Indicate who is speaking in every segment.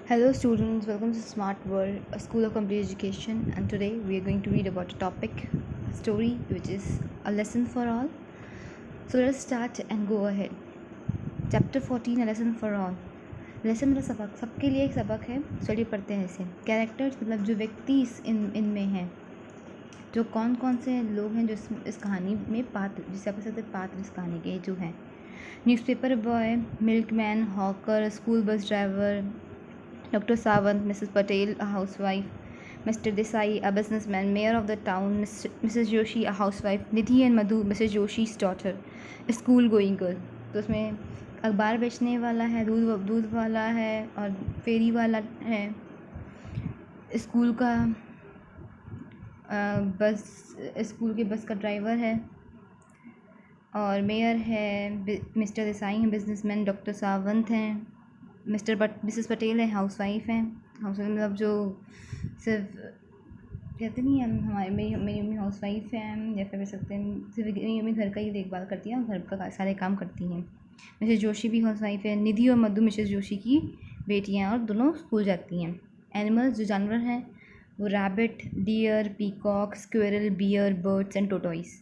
Speaker 1: Hello students, welcome to Smart World, a school of complete education, and today we are going to read about a topic, a story which is a lesson for all. So let us start and go ahead. Chapter 14, a lesson for all. Lesson मतलब सबक, सबके लिए एक सबक है. चलिए पढ़ते हैं इसे. कैरेक्टर्स मतलब जो व्यक्ति इनमें हैं, जो कौन कौन से लोग हैं जो इस कहानी में पात्र, जिसे आप कह सकते पात्र इस कहानी के जो हैं. Newspaper boy, milkman, hawker, school bus driver, Dr. Sawant, Mrs. Patel, a housewife, Mr. Desai, a businessman, mayor of the town, Mrs. Joshi, a housewife, Nidhi and Madhu, Mrs. Joshi's daughter, a school going girl. तो उसमें अखबार बेचने वाला है, दूध वाला है और फेरी वाला है, स्कूल का स्कूल के बस का ड्राइवर है और मेयर है, मिस्टर देसाई हैं बिजनेसमैन, डॉक्टर सावंत हैं, मिसेस पटेल है, हाउसवाइफ हैं. हाउसवाइफ मतलब जो सिर्फ कहते नहीं हम हमारे मेरी मम्मी हाउस वाइफ हैं, या फिर कह सकते हैं सिर्फ मेरी मम्मी घर का ही देखभाल करती हैं और घर का सारे काम करती हैं. मिसेस जोशी भी हाउस वाइफ है. निधि और मधु मिसेस जोशी की बेटियां और दोनों स्कूल जाती हैं. एनिमल्स जो जानवर हैं वो rabbit, deer, peacock, squirrel, bear, birds and tortoise.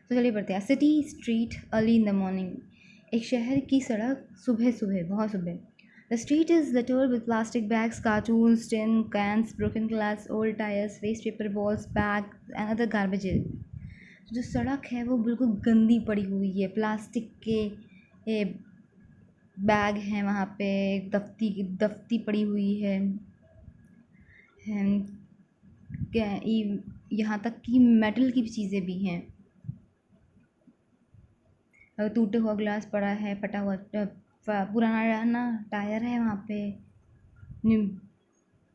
Speaker 1: तो चलिए पढ़ते हैं. City street early in the morning. एक शहर की सड़क सुबह सुबह, बहुत सुबह. The street is littered with plastic bags, cartoons, tin cans, broken glass, old tires, waste paper balls, bags and other garbages. जो सड़क है वो बिल्कुल गंदी पड़ी हुई है. प्लास्टिक के बैग हैं वहाँ पे, दफ्ती पड़ी हुई है. यहाँ तक कि मेटल की भी चीज़ें भी हैं. टूटा हुआ ग्लास पड़ा है, फटा हुआ पुराना टायर है वहाँ पे.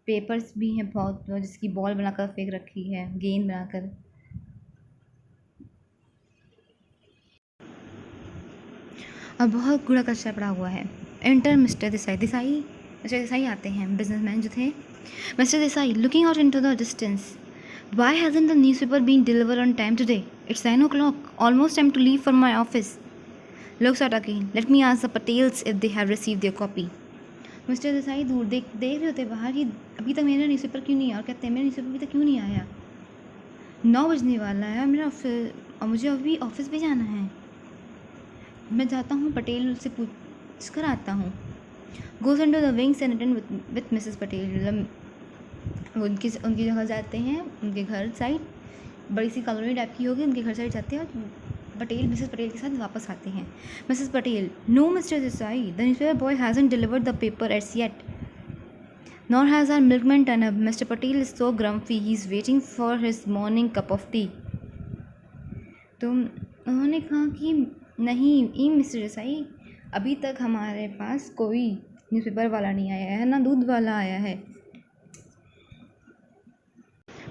Speaker 1: पेपर्स भी हैं बहुत, जिसकी बॉल बनाकर फेंक रखी है, गेंद बनाकर. और बहुत कूड़ा कचरा पड़ा हुआ है. एंटर मिस्टर देसाई आते हैं, बिजनेसमैन जो थे. Mister Desai looking out into the distance. Why hasn't the newspaper been delivered on time today? It's 9 o'clock. Almost time to leave for my office. Looks out again. Let me ask the Patels if they have received their copy. Mister Desai दूर देख रहे होते बाहर कि अभी तक मेरा newspaper क्यों नहीं आया, और कहते हैं मेरा न्यूज़पेपर अभी तक क्यों नहीं आया. 9 बजने वाला है मेरा ऑफिस और मुझे अभी ऑफिस भी जाना है. मैं जाता हूँ पटेल से पूछ कर आता हूँ. Goes under the wings and attend with Mrs Patel. उनकी जगह जाते हैं, उनके घर साइड बड़ी सी कॉलोनी टाइप की होगी, उनके घर साइड जाते हैं और मिसेस पटेल के साथ वापस आते हैं. Mrs Patel, no Mr Desai, the newspaper boy hasn't delivered the paper as yet, nor has our milkman turn up. Mr Patel is so grumpy, he is waiting for his morning cup of tea. तो उन्होंने कहा कि नहीं mister Desai, अभी तक हमारे पास कोई newspaper वाला नहीं आया है, ना दूध वाला आया है.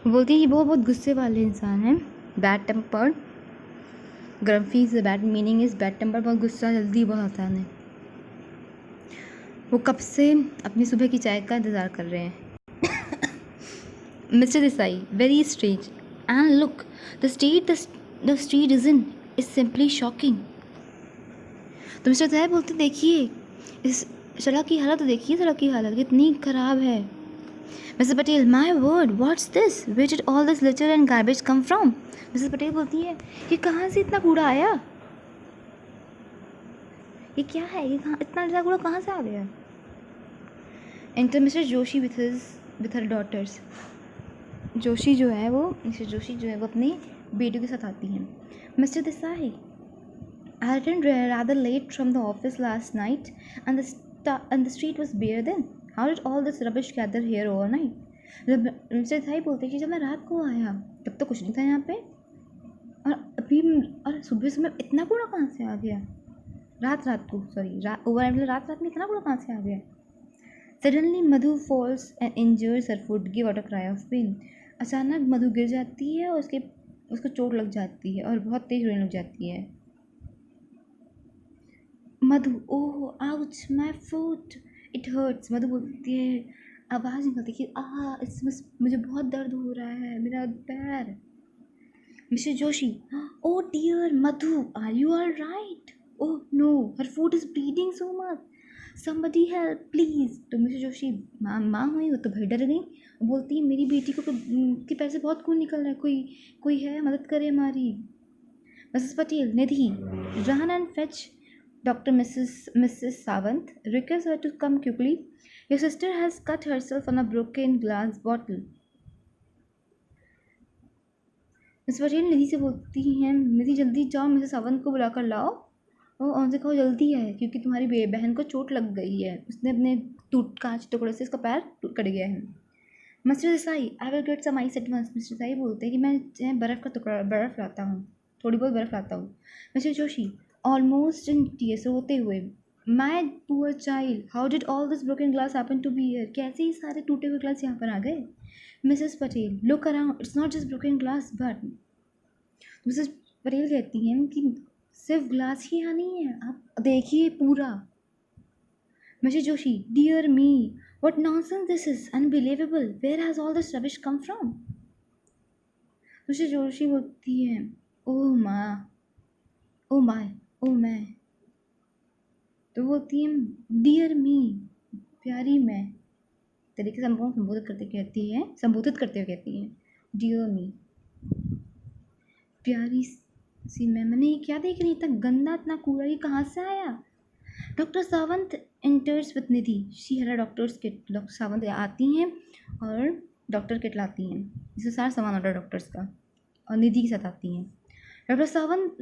Speaker 1: बोलती है कि वो बहुत गुस्से वाले इंसान हैं, bad tempered. Grumpy is bad meaning is bad temper, बहुत गुस्सा जल्दी बहुत आता है. वो कब से अपनी सुबह की चाय का इंतज़ार कर रहे हैं. Mr Desai, very strange. And look the street is simply shocking. तो मिस्टर देसाई बोलते देखिए इस सड़क की हालत, देखिए सड़क की हालत कितनी ख़राब है. Mrs Patel, my word, what's this, where did all this litter and garbage come from. Mrs Patel बोलती है ये कहाँ से इतना कूड़ा आया, ये क्या है, ये कहाँ इतना ज़्यादा कूड़ा कहाँ से आ गया. Enter Mr Joshi with her daughters. Joshi जो है वो अपनी बेटियों के साथ आती हैं. Mr Desai, I returned rather late from the office last night and the street was bare then. How did all this rubbish gather here overnight? जब मिस्टर देसाई बोलते कि जब मैं रात को आया तब तो कुछ नहीं था यहाँ पे, और सुबह इतना कूड़ा कहाँ से आ गया. रात में इतना कूड़ा कहाँ से आ गया. Suddenly Madhu falls and injures her foot, give out a cry of pain. अचानक मधु गिर जाती है और उसको चोट लग जाती है और बहुत तेज रोने लग जाती है. Madhu, oh ouch my foot, it hurts. Madhu बोलती है, आवाज़ निकलती है कि इसमें मुझे बहुत दर्द हो रहा है, मेरा पैर. Mr Joshi, oh dear Madhu, are you all right. Oh no, her foot is bleeding so much. somebody help please। तो मिसेस जोशी माँ हुई, वो तो भाई डर गई, बोलती है मेरी बेटी को के पैर से बहुत खून निकल रहा है, कोई है मदद करे हमारी। Mrs Patel, Nidhi, run and fetch Dr. Mrs. Sawant. Request her to come quickly. Your sister has cut herself on a broken glass bottle. Miss Patel Nidhi से बोलती हैं, निधि जल्दी जाओ, मिसेस सावंत को बुला कर लाओ और उनसे कहो जल्दी है, क्योंकि तुम्हारी बहन को चोट लग गई है, उसने अपने कांच टुकड़े से इसका पैर कट गया है। Mr Desai, I will get some ice at once. Mr Desai बोलते हैं कि मैं बर्फ़ लाता हूँ, थोड़ी बहुत बर्फ़ लाता हूँ। Mr Joshi, almost in tears, रोते हुए, my poor child, how did all this broken glass happen to be here. कैसे ही सारे टूटे हुए ग्लास यहाँ पर आ गए। Mrs Patel, look around, it's not just broken glass but. Mrs Patel कहती हैं कि सिर्फ ग्लास ही यहाँ नहीं है, आप देखिए पूरा। Mr Joshi, dear me, what nonsense this is, unbelievable, where has all this rubbish come from। Mister Joshi बोलती है, ओह माँ, ओ माय, ओ मैं। तो बोलती है, डियर मी, प्यारी मैं, तरीके से हमको संबोधित करते हुए कहती है, डियर मी, प्यारी सी मैंने ये क्या देख रही, इतना गंदा, इतना कूड़ा, ये कहाँ से आया। Doctor Sawant enters with Nidhi, she had a doctor's kit. Doctor Sawant आती हैं और डॉक्टर किट लाती हैं, जिससे सारा सामान होता है डॉक्टर्स का, और निधि के साथ आती हैं। Doctor Sawant,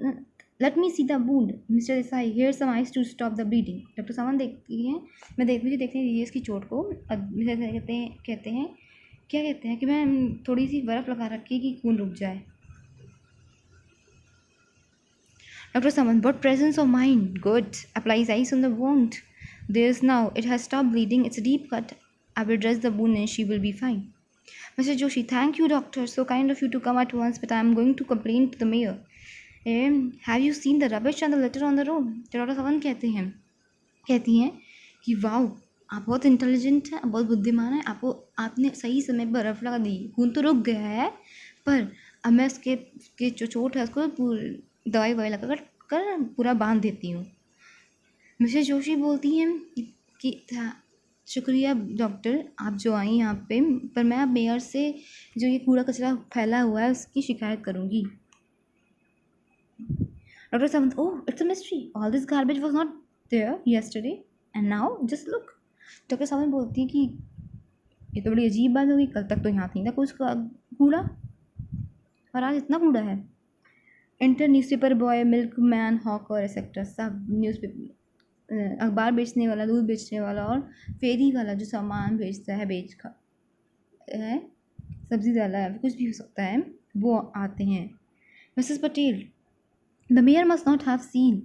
Speaker 1: let me see the wound. Mr Desai, here some ice to stop the bleeding. Doctor Sawant देखती हैं, मुझे देखने दीजिए इसकी चोट को। मिस्टर देसाई कहते हैं कि मैं थोड़ी सी बर्फ़ लगा रखी कि खून रुक जाए। Dr. Samant, but presence of mind. Good. Applies ice on the wound. There's now. It has stopped bleeding. It's a deep cut. I will dress the wound and she will be fine. Mr. Joshi, thank you, doctor. So kind of you to come at once, but I am going to complain to the mayor. Have you seen the rubbish and the litter on the road? Dr. Samant कहती हैं कि wow, आप बहुत intelligent हैं, बहुत बुद्धिमान हैं, आपने सही समय पर बर्फ़ लगा दी, खून तो रुक गया है, पर अब मैं उसके जो चोट है उसको दवाई ववाई लगा कर पूरा बांध देती हूँ। मिसेस जोशी बोलती हैं कि शुक्रिया डॉक्टर, आप जो आई यहाँ पे, पर मैं अब मेयर से जो ये कूड़ा कचरा फैला हुआ है उसकी शिकायत करूँगी। Doctor Sawant, oh it's a mystery, all this garbage was not there yesterday and now just look. Doctor Sawant बोलती हैं कि ये तो बड़ी अजीब बात होगी, कल तक तो यहाँ नहीं था कुछ कूड़ा और आज इतना कूड़ा है। Enter newspaper boy, milk man, hawker etcetera, सब न्यूज़पेपर, अखबार बेचने वाला, दूध बेचने वाला और फेरी वाला जो सामान बेचता है, है सब्ज़ी वाला है, कुछ भी हो सकता है, वो आते हैं। Mrs Patel, the mayor must not have seen,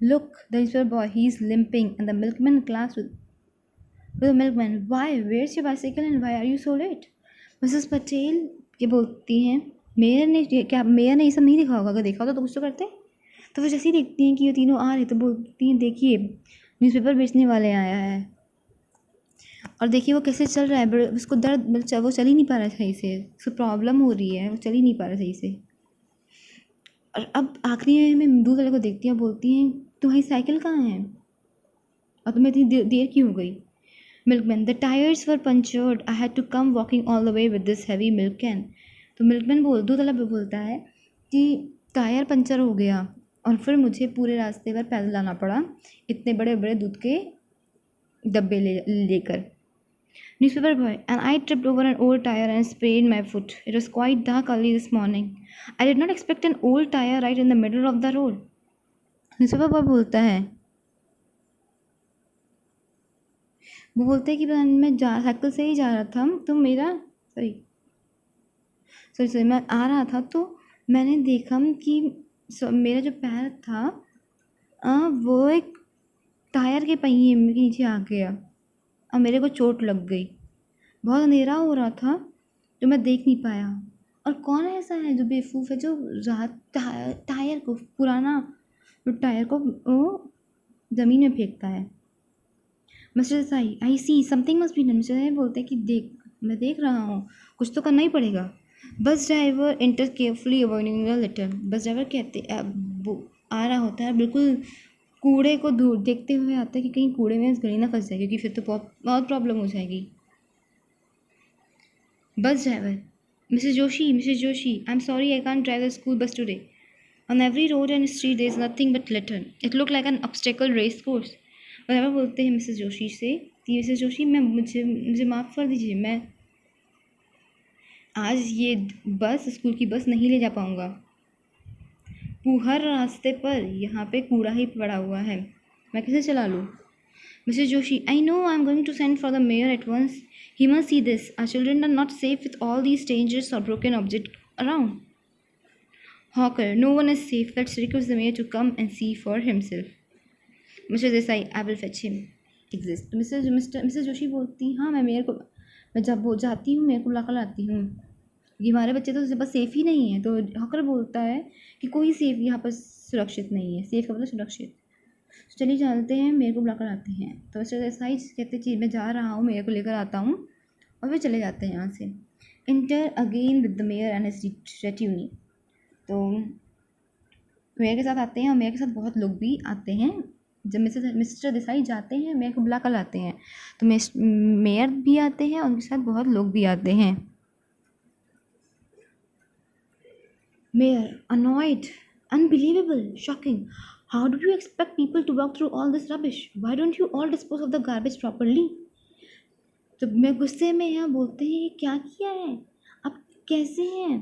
Speaker 1: look the newspaper boy, he is limping and the milkman class with the milkman, why where's your bicycle and why are you so late. Mrs Patel ये बोलती हैं, mayor ने ये सब नहीं देखा होगा, अगर देखा होता तो कुछ तो करते। तो वो जैसे ही देखती हैं कि ये तीनों आ रहे तो बोलती हैं, देखिए न्यूज़पेपर बेचने वाले आया है और देखिए वो कैसे चल रहा है, उसको दर्द, वो चल ही नहीं पा रहा है सही से, उसको प्रॉब्लम हो रही है, वो चल ही नहीं पा रहा सही से। और अब आखिरी में दूध वाले को देखती हैं, बोलती हैं तुम्हारी साइकिल कहाँ है और तुम्हें इतनी देर क्यों हो गई। Milkman, the tyres were punctured, I had to come walking all the way with this heavy milk can. तो मिल्कमैन दूध वाला बोलता है कि टायर पंचर हो गया और फिर मुझे पूरे रास्ते पर पैदल आना पड़ा, इतने बड़े बड़े दूध के डब्बे लेकर। Newspaper boy, and I tripped over an old tyre and spread my foot, it was quite dark early this morning, I did not expect an old tyre right in the middle of the road. Newspaper boy बोलता है, वो बोलते हैं कि मैं cycle से ही जा रहा था, तो मेरा सॉरी मैं आ रहा था तो मैंने देखा कि मेरा जो पैर था वो एक टायर के पहिए के नीचे आ गया और मेरे को चोट लग गई। बहुत अंधेरा हो रहा था तो मैं देख नहीं पाया। और कौन ऐसा है जो बेवकूफ़ है जो टायर को, पुराना टायर को वो ज़मीन में फेंकता है। Mr Desai, I see something must be done. Mister Desai बोलते हैं कि मैं देख रहा हूँ, कुछ तो करना ही पड़ेगा। Bus driver enter carefully avoiding the litre. Bus driver कहते वो आ रहा होता है, बिल्कुल कूड़े को दूर देखते हुए आता है कि कहीं कूड़े में गली ना फंस जाए, क्योंकि फिर तो बहुत बहुत प्रॉब्लम हो जाएगी। Bus driver, Mrs Joshi, I am sorry I can't drive the school bus today. On every road and street there is nothing but litter, it look like an obstacle race course. Driver बोलते हैं Mrs Joshi से कि Mrs Joshi, मैं मुझे माफ़ कर दीजिए, मैं आज ये बस स्कूल की बस नहीं ले जा पाऊँगा। हर रास्ते पर यहाँ पे कूड़ा ही पड़ा हुआ है, मैं कैसे चला लूँ? Mrs Joshi, I know I'm going to send for the mayor at once. He must see this. Our children are not safe with all these dangerous or broken objects around. Hawker, no one is safe. Let's request the mayor to come and see for himself. Mr. Desai, I will fetch him. Exist. Mrs Joshi बोलती, हाँ मैं जब वो जाती हूँ mayor को बुला कर लाती हूँ। ये हमारे बच्चे तो बस सेफ़ ही नहीं है। तो हॉकर बोलता है कि कोई सेफ़ यहाँ पर सुरक्षित नहीं है। सेफ़ का मतलब सुरक्षित। चलिए चलते हैं, मेरे को बुलाकर आते हैं। तो मिस्टर देसाई कहते जी मैं जा रहा हूँ, मेयर को लेकर आता हूँ, और फिर चले जाते हैं यहाँ से। Enter again with the mayor and his retinue. तो मेयर के साथ आते हैं और मेयर के साथ बहुत लोग भी आते हैं। जब मिस्टर देसाई जाते हैं मेयर को बुला कर लाते हैं, तो मेयर भी आते हैं और उनके साथ बहुत लोग भी आते हैं। Mayor annoyed, unbelievable, shocking. How do you expect people to walk through all this rubbish? Why don't you all dispose of the garbage properly? तो मैं गुस्से में यहाँ बोलते हैं क्या किया है, आप कैसे हैं,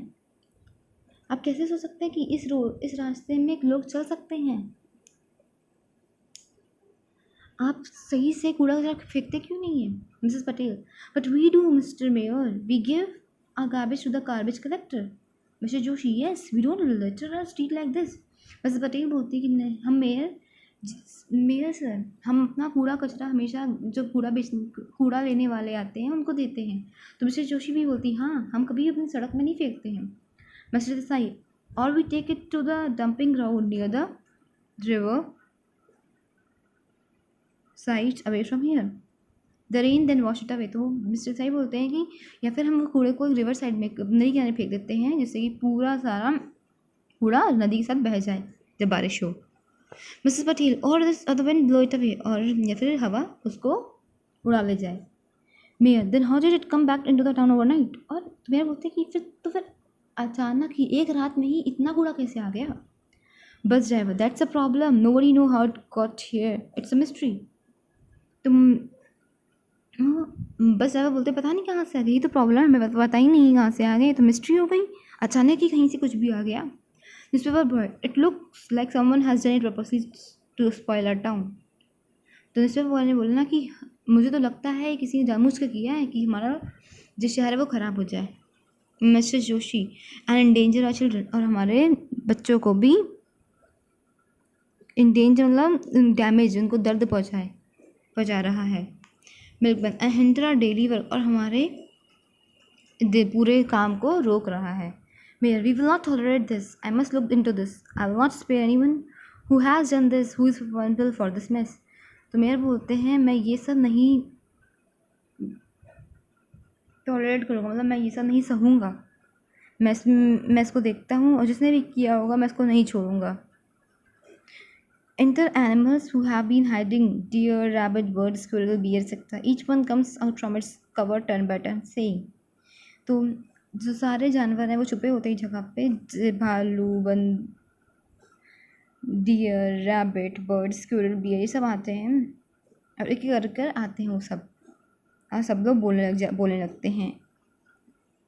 Speaker 1: आप कैसे सोच सकते हैं कि इस रास्ते में लोग चल सकते हैं? आप सही से कूड़ा फेंकते क्यों नहीं है? Mrs Patel, but we do Mr Mayor, we give our garbage to the garbage collector. Mr Joshi, yes, we don't litter our street like this. Mrs Patel बोलती कि नहीं, हम मेयर सर, हम अपना कूड़ा कचरा हमेशा जो कूड़ा लेने वाले आते हैं उनको देते हैं। तो मिस्टर जोशी भी बोलती, हाँ, हम कभी अपनी सड़क में नहीं फेंकते हैं। मिस्टर देसाई, और we take it to the dumping ground near the river side away from here, the rain then wash it away. तो मिस्टर साई बोलते हैं कि या फिर हम कूड़े को रिवर साइड में नदी किनारे फेंक देते हैं, जिससे कि पूरा सारा कूड़ा नदी के साथ बह जाए जब बारिश हो। मिसेस पटेल, और this other wind blow it away, और या फिर हवा उसको उड़ा ले जाए। Mayor, then how did it come back into the town overnight. और मेयर बोलते हैं कि फिर अचानक ही एक रात में ही इतना कूड़ा कैसे आ गया? Bus driver, that's a problem, nobody know how it got here, it's a mystery. तुम बस ड्राइवर बोलते पता नहीं कहाँ से आ गई, तो प्रॉब्लम है, मैं पता ही नहीं कहाँ से आ गई, तो मिस्ट्री हो गई, अचानक ही कहीं से कुछ भी आ गया। Newspaper boy, it looks like someone has done it purposely to spoil our town. तो न्यूज़पेपर बॉय ने बोला ना कि मुझे तो लगता है किसी ने जानबूझ कर किया है कि हमारा जो शहर है वो ख़राब हो जाए। Mr Joshi, and endanger our children, और हमारे बच्चों को भी एंडेंजर मतलब डैमेज, उनको दर्द पहुँचा रहा है। Milkman, and hinder our daily work, और हमारे पूरे काम को रोक रहा है। Mayor, we will not tolerate this, I must look into this, I will not spare anyone who has done this, who is responsible for this mess. तो mayor बोलते हैं मैं ये सब नहीं टॉलरेट करूँगा, मतलब मैं ये सब नहीं सहूँगा, मैं इसको देखता हूँ और जिसने भी किया होगा मैं इसको नहीं छोड़ूंगा। Enter animals who have been hiding: deer, rabbit, bird, squirrel, bear, etc. Each one comes out from its cover turn by turn, saying. तो जो सारे जानवर हैं वो छुपे होते हैं जगह पे, भालू, deer, rabbit, bird, squirrel, bear, ये सब आते हैं और एक एक कर आते हैं वो सब, और सब लोग बोलने लगते हैं।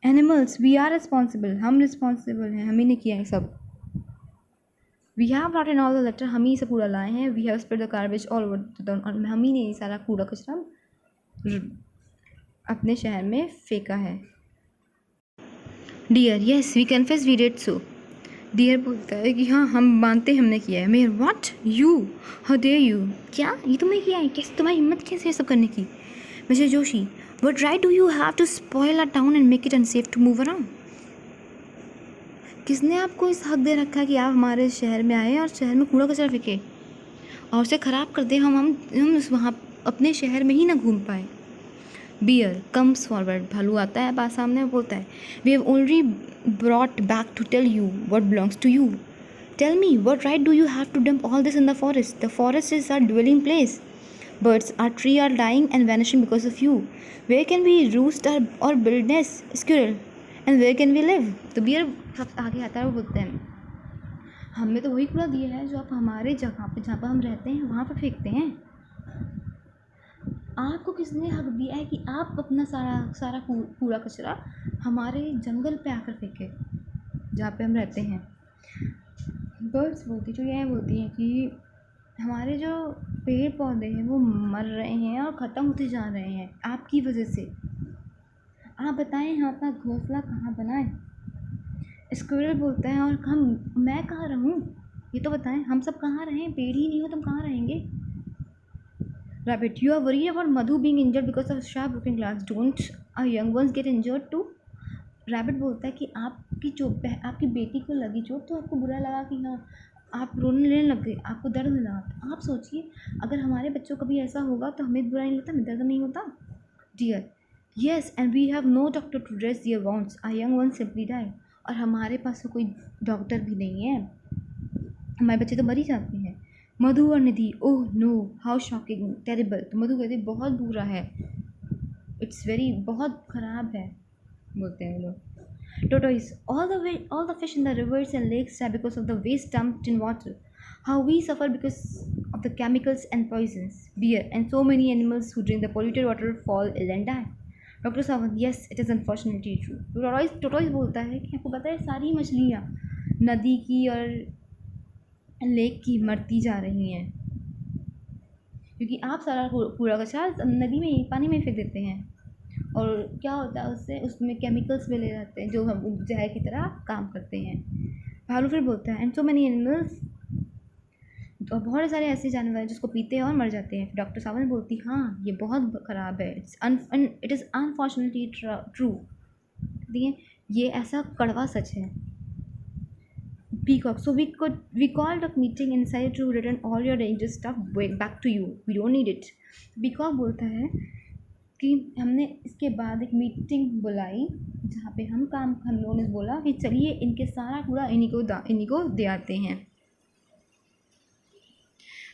Speaker 1: एनिमल्स, वी आर रिस्पॉन्सिबल, हम रिस्पॉन्सिबल हैं, हम ही ने किया है सब। We have brought in all the litter, हम ही से कूड़ा लाए हैं। We have spread the garbage all over the town, और हम ही ने सारा कूड़ा कचरा अपने शहर में फेंका है। Deer, yes we confess we did so. Deer बोलता है कि हाँ हम मानते हैं हमने किया है। Mayor, what, you, how dare you, क्या ये तुमने किया है, कैसे तुम्हारी हिम्मत कैसे है सब करने की? Mr Joshi, what right do you have to spoil a town and make it unsafe to move around? किसने आपको इस हक दे रखा है कि आप हमारे शहर में आए और शहर में कूड़ा कचरा फेंके और उसे ख़राब कर दें, हम वहाँ अपने शहर में ही ना घूम पाए? बियर कम्स फॉरवर्ड, भालू आता है पास सामने, बोलता है we have only brought back to tell you what belongs to you, Tell me, what right do you have to dump all this in the forest? The forest is our dwelling place. Birds, our tree are dying and vanishing because of you. Where can we roost or build nest, squirrel? And where can we live? तो beer सब आगे आता है, वो बोलते हैं हमने तो वही कूड़ा दिया है जो आप हमारे जगह पे जहाँ पर हम रहते हैं वहाँ पर फेंकते हैं। आपको किसने हक दिया है कि आप अपना सारा कूड़ा कचरा हमारे जंगल पे आकर फेंके जहाँ पे हम रहते हैं। बर्ड्स बोलती जो ये बोलती हैं कि हमारे जो पेड़ पौधे हैं वो मर रहे हैं और ख़त्म होते जा रहे हैं आपकी वजह से। आप बताएं हम अपना घोंसला कहाँ बनाएं? स्क्विरल बोलता है और मैं कहाँ रहूँ, ये तो बताएं, हम सब कहाँ रहें? पेड़ ही नहीं हो तो हम कहाँ रहेंगे? Rabbit, you are worried about Madhu being injured because of sharp broken glass. Don't our young ones get injured too? Rabbit बोलता है कि आपकी बेटी को लगी चोट तो आपको बुरा लगा कि हाँ आप रोने लेने लग गए, आपको दर्द लगा। तो आप सोचिए अगर हमारे बच्चों को भी ऐसा होगा तो हमें बुरा नहीं लगता, हमें दर्द नहीं होता। Deer, yes and we have no doctor to dress their wounds, our young one simply die. और हमारे पास तो कोई डॉक्टर भी नहीं है, हमारे बच्चे तो मर ही जाते हैं। मधु और Nidhi, oh no how shocking terrible. तो मधु कहती बहुत बुरा है, इट्स वेरी बहुत ख़राब है बोलते हैं लोग। Tortoise, all the fish in the rivers and lakes die because of the waste dumped in water. How we suffer because of the chemicals and poisons. Bear, and so many animals who drink the polluted water fall ill and die. Doctor Sawant, yes it is unfortunately true. Tortoise बोलता है कि आपको पता है सारी मछलियाँ नदी की और लेक की मरती जा रही हैं क्योंकि आप सारा कूड़ा कचरा नदी में पानी में फेंक देते हैं और क्या होता है उससे, उसमें केमिकल्स मिले जाते हैं जो हम जहर की तरह काम करते हैं। भालू फिर बोलता है एंड सो मैनी एनिमल्स, और बहुत सारे ऐसे जानवर हैं जिसको पीते हैं और मर जाते हैं। डॉक्टर सावंत बोलती हाँ ये बहुत ख़राब है, इट इज़ अनफॉर्चुनेटली ट्रू। ठीक है, ये ऐसा कड़वा सच है। Peacock, so we called a meeting and decided to return all your dangerous stuff back to you. We don't need it. Peacock बोलता है कि हमने इसके बाद एक मीटिंग बुलाई जहाँ पे हम लोगों ने बोला कि चलिए इनके सारा कूड़ा इन्हीं को दे आते हैं।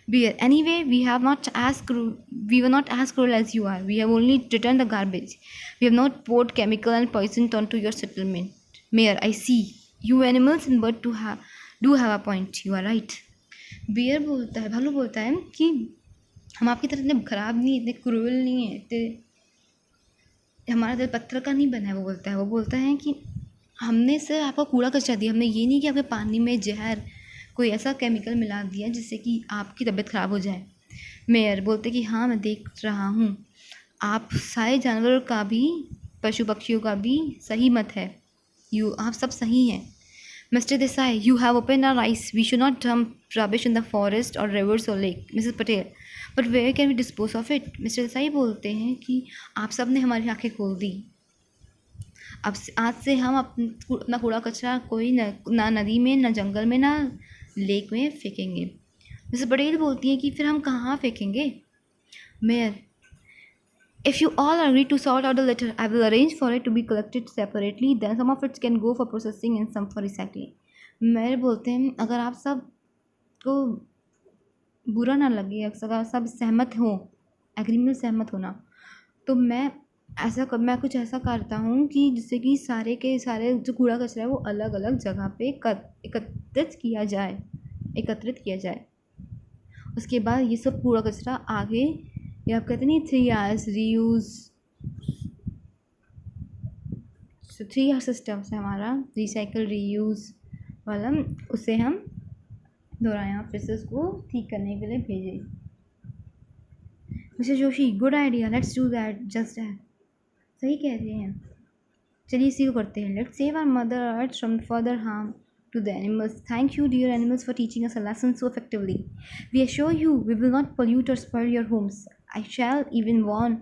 Speaker 1: Bear, anyway we were not as cruel as you are. We have only returned the garbage. We have not poured chemical and poison onto your settlement. Mayor, I see. You animals and bird do have a point. You are right. Bear बोलता है, भालू बोलता है कि हम आपकी तरह इतने ख़राब नहीं, इतने क्रूअल नहीं है, इतने हमारा दिल पत्थर का नहीं बना है। वो बोलता है कि हमने सिर्फ आपको कूड़ा कचरा दिया, हमने ये नहीं कि आपके पानी में जहर कोई ऐसा केमिकल मिला दिया जिससे कि आपकी तबीयत ख़राब हो जाए। मेयर बोलते कि हाँ मैं देख रहा हूँ, आप सारे जानवरों का भी पशु पक्षियों का भी सही मत है, आप सब सही हैं। Mr Desai, you have open our eyes, we should not dump rubbish in the forest और रिवर्स और lake. Mrs Patel, but where can we dispose of it? Mr Desai बोलते हैं कि आप सब ने हमारी आँखें खोल दी, अब आज से हम अपना कूड़ा कचरा कोई ना नदी में, ना जंगल में, ना लेक में फेंकेंगे। मिसेस पटेल बोलती हैं कि फिर हम कहाँ फेंकेंगे? Mayor, if you all agree to sort out the litter, I will arrange for it to be collected separately. Then some of it can go for processing and some for recycling. Mayor बोलते हैं अगर आप सब को बुरा ना लगे, अगर सब सहमत हो, एग्रीमेंट सहमत होना, तो मैं कुछ ऐसा करता हूँ कि जिससे कि सारे के सारे जो कूड़ा कचरा है वो अलग अलग जगह पे एकत्रित किया जाए। उसके बाद ये सब कूड़ा कचरा आगे, ये आप कहते नहीं 3 R's रीयूज़, 3 R सिस्टम है हमारा, रिसाइकल रीयूज़ वाला, उसे हम दोहराएं फिर से उसको ठीक करने के लिए भेजें। Mr Joshi, good idea, let's do that, just that. सही कह रहे हैं, चलिए इसी को करते हैं। Let's save our mother earth from further harm to the animals. Thank you, dear animals, for teaching us a lesson so effectively. We assure you we will not pollute or spoil your homes. I shall even warn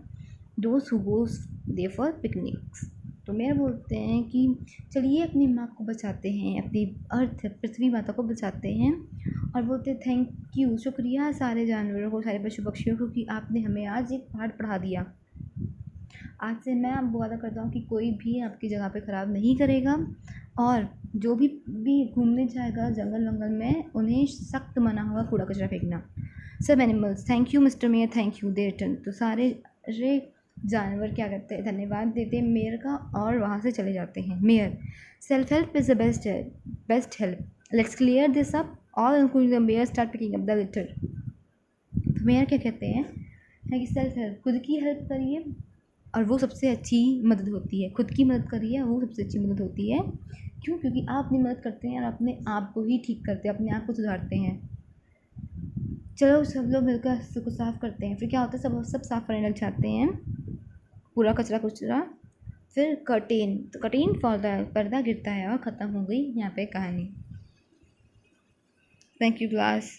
Speaker 1: those who goes there for picnics. तो मेरे बोलते हैं कि चलिए अपनी माँ को बचाते हैं, अपनी अर्थ पृथ्वी माता को बचाते हैं, और बोलते हैं थैंक यू, शुक्रिया सारे जानवरों को, सारे पशु पक्षियों को कि आपने हमें आज एक पाठ पढ़ा दिया। आज से मैं आपको वादा करता हूँ कि कोई भी आपकी जगह पे ख़राब नहीं करेगा, और जो भी घूमने जाएगा जंगल वंगल में, उन्हें सख्त मना होगा कूड़ा कचरा फेंकना। सब animals thank you mister mayor, thank you, they return. तो सारे जानवर क्या करते हैं, धन्यवाद देते हैं मेयर का, और वहाँ से चले जाते हैं। Mayor, self help is the best help, let's clear this up, all including the mayor start picking up the litre. तो मेयर क्या कहते हैं कि सेल्फ हेल्प, खुद की हेल्प करिए, और वो सबसे अच्छी मदद होती है। खुद की मदद करिए, वो सबसे अच्छी मदद होती है। क्यों? क्योंकि आप अपनी मदद करते हैं और अपने आप को ही ठीक करते हैं, अपने आप को सुधारते हैं। चलो सब लोग मिलकर इसको साफ़ करते हैं। फिर क्या होता है, सब साफ़ करने लग जाते हैं, पूरा कचरा कुचरा। फिर कर्टेन, तो कर्टेन पर्दा गिरता है और ख़त्म हो गई यहाँ पे कहानी। Thank you class.